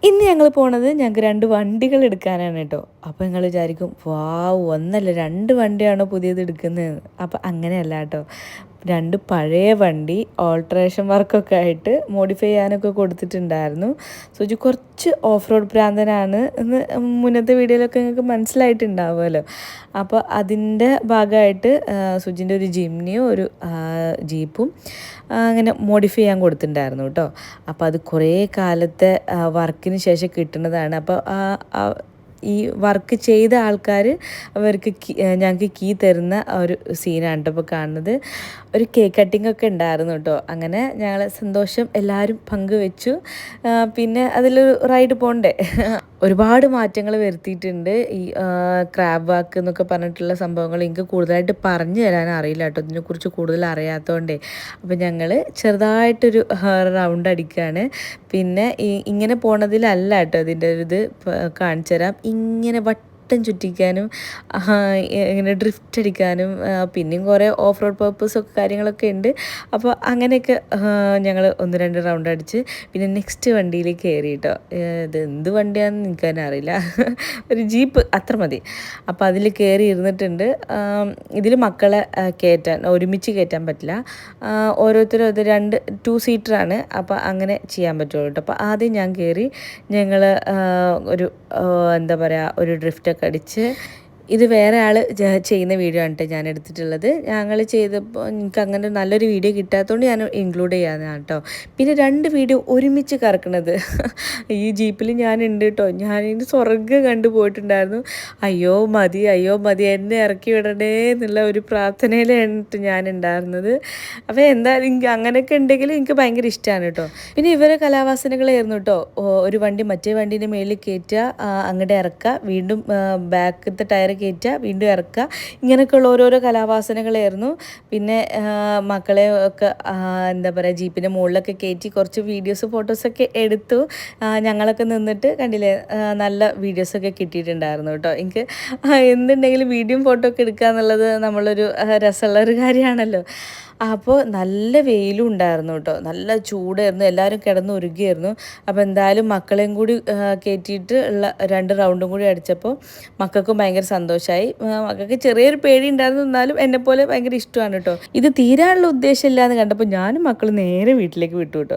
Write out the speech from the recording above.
ഇന്ന് ഞങ്ങൾ പോണത് ഞങ്ങൾക്ക് 2 വണ്ടികൾ എടുക്കാനാണ് കേട്ടോ. അപ്പോൾ നിങ്ങൾ വിചാരിക്കും വാവ് ഒന്നല്ല 2 വണ്ടിയാണോ പുതിയത് എടുക്കുന്നതെന്ന്. അപ്പോൾ അങ്ങനെയല്ല കേട്ടോ. 2 പഴയ വണ്ടി ഓൾട്രേഷൻ വർക്കൊക്കെ ആയിട്ട് മോഡിഫൈ ചെയ്യാനൊക്കെ കൊടുത്തിട്ടുണ്ടായിരുന്നു. സുജി കുറച്ച് ഓഫ് റോഡ് പ്രാന്തനാണ് എന്ന് മുന്നത്തെ വീഡിയോയിലൊക്കെ നിങ്ങൾക്ക് മനസ്സിലായിട്ടുണ്ടാവുമല്ലോ. അപ്പോൾ അതിൻ്റെ ഭാഗമായിട്ട് സുജിൻ്റെ ഒരു ജിംനിയും ഒരു ജീപ്പും അങ്ങനെ മോഡിഫൈ ചെയ്യാൻ കൊടുത്തിട്ടുണ്ടായിരുന്നു കേട്ടോ. അപ്പോൾ അത് കുറേ കാലത്തെ വർക്കിന് ശേഷം കിട്ടുന്നതാണ്. അപ്പോൾ ഈ വർക്ക് ചെയ്ത ആൾക്കാർ അവർക്ക് ഞങ്ങൾക്ക് കീ തരുന്ന ഒരു സീനാണ് കേട്ടോ ഇപ്പോൾ കാണുന്നത്. ഒരു കേക്ക് കട്ടിംഗ് ഒക്കെ ഉണ്ടായിരുന്നു കേട്ടോ. അങ്ങനെ ഞങ്ങൾ സന്തോഷം എല്ലാവരും പങ്കുവെച്ചു. പിന്നെ അതിലൊരു റൈഡ് പോകണ്ടേ. ഒരുപാട് മാറ്റങ്ങൾ വരുത്തിയിട്ടുണ്ട്. ഈ ക്രാബ് വാക്ക് എന്നൊക്കെ പറഞ്ഞിട്ടുള്ള സംഭവങ്ങൾ എനിക്ക് കൂടുതലായിട്ട് പറഞ്ഞു തരാൻ അറിയില്ല കേട്ടോ, ഇതിനെക്കുറിച്ച് കൂടുതൽ അറിയാത്തതുകൊണ്ടേ. അപ്പോൾ ഞങ്ങൾ ചെറുതായിട്ടൊരു റൗണ്ട് അടിക്കുകയാണ്. പിന്നെ ഇങ്ങനെ പോണതിലല്ല കേട്ടോ ഇതിൻ്റെ ഒരു ഇത് കാണിച്ചു തരാം. ഇങ്ങനെ ചുറ്റിക്കാനും ഇങ്ങനെ ഡ്രിഫ്റ്റ് അടിക്കാനും പിന്നെയും കുറേ ഓഫ് റോഡ് പർപ്പസൊക്കെ കാര്യങ്ങളൊക്കെ ഉണ്ട്. അപ്പോൾ അങ്ങനെയൊക്കെ ഞങ്ങൾ 1-2 റൗണ്ട് അടിച്ച് പിന്നെ നെക്സ്റ്റ് വണ്ടിയിൽ കയറി കേട്ടോ. ഇത് എന്ത് വണ്ടിയാണെന്ന് എനിക്ക് തന്നെ അറിയില്ല, ഒരു ജീപ്പ് അത്ര മതി. അപ്പോൾ അതിൽ കയറി ഇരുന്നിട്ടുണ്ട്. ഇതിൽ മക്കളെ ഒരുമിച്ച് കയറ്റാൻ പറ്റില്ല, ഓരോരുത്തരും അത് 2 സീറ്ററാണ്. അപ്പോൾ അങ്ങനെ ചെയ്യാൻ പറ്റുള്ളൂ കേട്ടോ. അപ്പോൾ ആദ്യം ഞാൻ കയറി ഞങ്ങൾ ഒരു എന്താ പറയുക ഒരു ഡ്രിഫ്റ്റ് അടിച്ച്. ഇത് വേറെ ആൾ ചെയ്യുന്ന വീഡിയോ ആണ് കേട്ടോ ഞാൻ എടുത്തിട്ടുള്ളത്. ഞങ്ങൾ ചെയ്തപ്പോൾ എനിക്ക് അങ്ങനെ നല്ലൊരു വീഡിയോ കിട്ടാത്തതുകൊണ്ട് ഞാൻ ഇൻക്ലൂഡ് ചെയ്യാനാണ് കേട്ടോ. പിന്നെ 2 വീഡിയോ ഒരുമിച്ച് കറക്കണത് ഈ ജീപ്പിൽ ഞാനുണ്ട് കേട്ടോ. ഞാനിത് സ്വർഗ്ഗം കണ്ടു പോയിട്ടുണ്ടായിരുന്നു. അയ്യോ മതി എന്നെ ഇറക്കി വിടണേ എന്നുള്ള ഒരു പ്രാർത്ഥനയിലാണ് ഞാനുണ്ടായിരുന്നത്. അപ്പോൾ എന്തായാലും എനിക്ക് അങ്ങനെയൊക്കെ ഉണ്ടെങ്കിൽ എനിക്ക് ഭയങ്കര ഇഷ്ടമാണ് കേട്ടോ. പിന്നെ ഇവരെ കലാവാസനകളായിരുന്നു കേട്ടോ. ഒരു വണ്ടി മറ്റേ വണ്ടീൻ്റെ മേളിൽ കയറ്റുക, അങ്ങോട്ട് ഇറക്കുക, വീണ്ടും ബാക്കത്തെ ടയർ കയറ്റുക, വീണ്ടും ഇറക്കുക, ഇങ്ങനെയൊക്കെയുള്ള ഓരോരോ കലാവാസനകളായിരുന്നു. പിന്നെ മക്കളെ ഒക്കെ എന്താ പറയുക ജീപ്പിൻ്റെ മുകളിലൊക്കെ കയറ്റി കുറച്ച് വീഡിയോസ് ഫോട്ടോസൊക്കെ എടുത്തു. ഞങ്ങളൊക്കെ നിന്നിട്ട് കണ്ടില്ലേ നല്ല വീഡിയോസൊക്കെ കിട്ടിയിട്ടുണ്ടായിരുന്നു കേട്ടോ. എനിക്ക് എന്തുണ്ടെങ്കിലും വീഡിയോയും ഫോട്ടോ ഒക്കെ എടുക്കുക എന്നുള്ളത് നമ്മളൊരു രസമുള്ളൊരു കാര്യമാണല്ലോ. അപ്പോൾ നല്ല വെയിലും ഉണ്ടായിരുന്നു കേട്ടോ, നല്ല ചൂടായിരുന്നു, എല്ലാവരും കിടന്നുരുകിയായിരുന്നു. അപ്പോൾ എന്തായാലും മക്കളെയും കൂടി കയറ്റിയിട്ട് ഉള്ള 2 റൗണ്ടും കൂടി അടിച്ചപ്പോൾ മക്കൾക്കും ഭയങ്കര സന്തോഷമായി. മക്കൾക്ക് ചെറിയൊരു പേടി ഉണ്ടായിരുന്നു, എന്നാലും എന്നെപ്പോലെ ഭയങ്കര ഇഷ്ടമാണ് കേട്ടോ. ഇത് തീരാനുള്ള ഉദ്ദേശമില്ല എന്ന് കണ്ടപ്പോൾ ഞാനും മക്കളും നേരെ വീട്ടിലേക്ക് വിട്ടു കേട്ടോ.